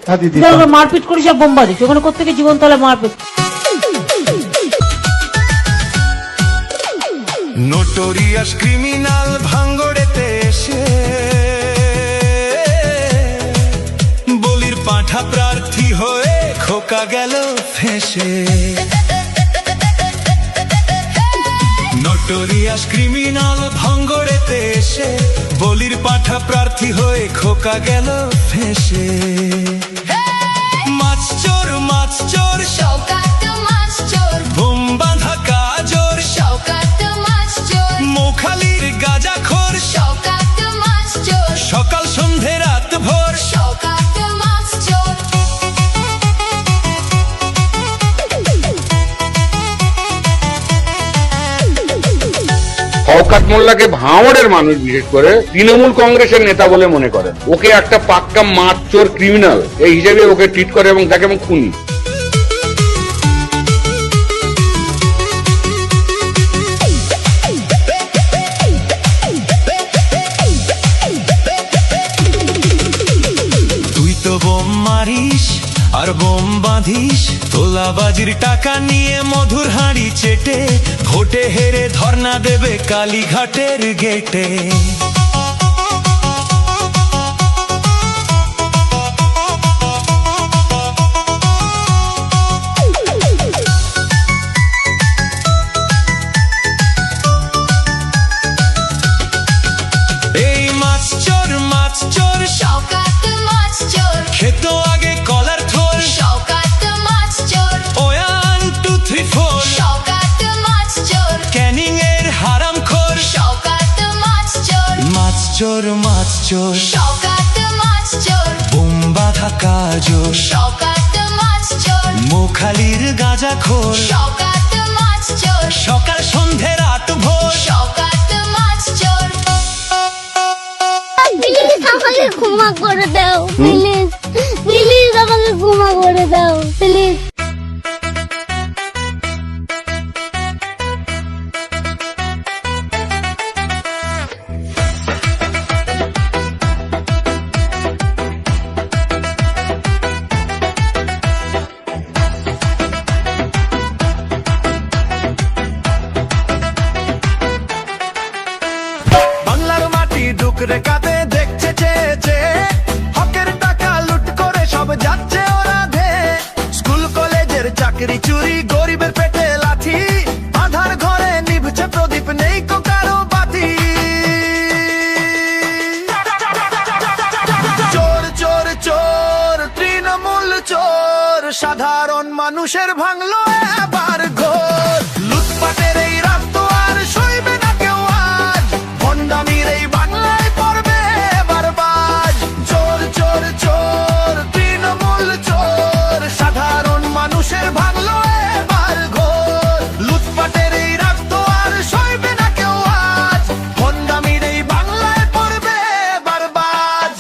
মারপিট করি সব বোম্বা দিচ্ছে ওখানে কোথেকে জীবনতলা মারপিট। নোটোরিয়াস ক্রিমিনাল ভাঙ্গড়েতে এসে বলির পাঁঠা প্রার্থী হয়ে খোকা গেল ফেঁসে। নোটোরিয়াস ক্রিমিনাল ভাঙ্গড়েতে এসে বলির পাঁঠা প্রার্থী হয়ে খোকা গেল ফেঁসে। মাছ চোর শওকাত মাছ চোর, বোম বাঁধা কাজর শওকাত মাছ চোর, মোখালির গাঁজাখোর শওকাত মাছ চোর, সকাল সন্ধে রাত ভোর শওকাত মাছ চোর। শওকত মোল্লাকে ভাঙড়ের মানুষ বিশেষ করে তৃণমূল কংগ্রেসের নেতা বলে মনে করেন। ওকে একটা পাক্কা মাছ চোর ক্রিমিনাল এই হিসেবে ওকে ট্রিট করে এবং তাকে এবং খুনি। তুই তো বোম মারিস আর বোম বাঁধিস, তোলাবাজির টাকা নিয়ে মধুর হাঁড়ি চেটে ভোটে হেরে ধর্ণা দেবে কালীঘাটের গেটে। এই মাছ চোর শওকাত মাছ চোর, খেত আগে কলার থোর শওকাত মাছ চোর, 1 2 3 4 শওকাত মাছ চোর, ক্যানিং এর হারাম খোর। শওকাত মাছ চোর, মাছ চোর শওকাত মাছ চোর, বোম বাঁধা কাজর শওকাত মাছ চোর, মোখালির গাঁজাখোর শওকাত মাছ চোর, সকাল সন্ধে রাত ভোর শওকাত মাছ চোর। প্লিজ আমাকে ক্ষমা করে দাও, প্লিজ প্লিজ আমাকে ক্ষমা করে দাও প্লিজ। বাংলার মাটি ডুকরে কাঁদে দেখছে চেয়েছে, হকের টাকা লুট করে সব যাচ্ছে ওরা ধে। স্কুল কলেজের চাকরি চুরি, গরিবের পেটে লাথি, আধার ঘরে নিভছে প্রদীপ, নেই কো কারো বাতি। চোর চোর চোর তৃণমূল চোর, সাধারণ মানুষের ভাঙলো এবার ঘোর। লুটপাটের এই রাত তো আর সইবে না কেউ আজ, ভণ্ডামির এই বাংলায় পড়বে এবার বাজ। চোর চোর চোর তৃণমূল চোর, সাধারণ মানুষের ভাঙলো এবার ঘোর। লুটপাটের এই রাত তো আর সইবে না কেউ আজ, ভণ্ডামির এই বাংলায় পড়বে এবার বাজ।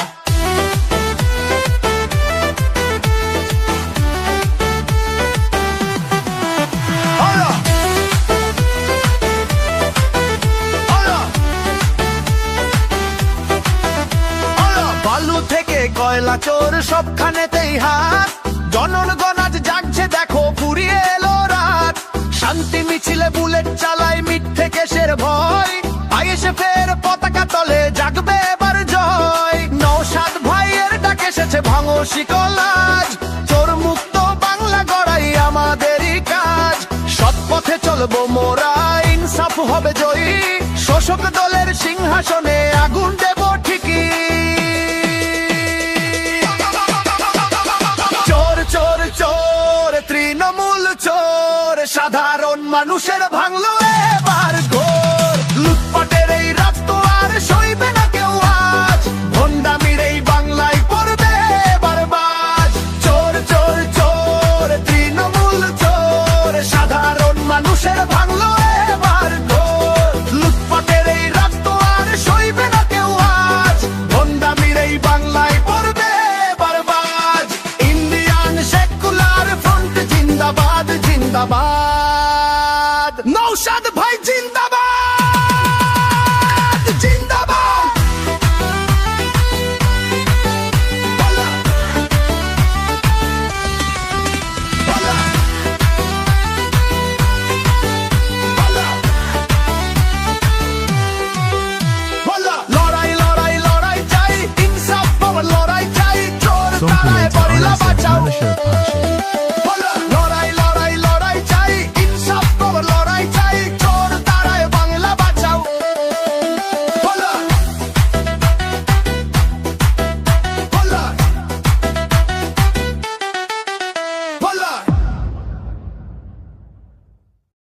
বালু থেকে কয়লা চোর সবখানেতেই হাত, জনগণ আজ জাগছে দেখো ফুরিয়ে এলো রাত। শান্তি মিছিলে বুলেট চালায় মিথ্যে কেসের ভয়, আইএসএ ফের পতাকা তলে জাগবে এবার জয়। নওশাদ ভাইয়ের ডাক এসেছে ভাঙো শিকল আজ, চোর মুক্ত বাংলা গড়াই আমাদেরই কাজ। সৎ পথে চলবো মোরা, ইনসাফ হবে জয়ী, শোষক দলের সিংহাসনে আগুন দেব ঠিকই। চোর চোর চোর তৃণমূল চোর, সাধারণ মানুষের ভাঙলো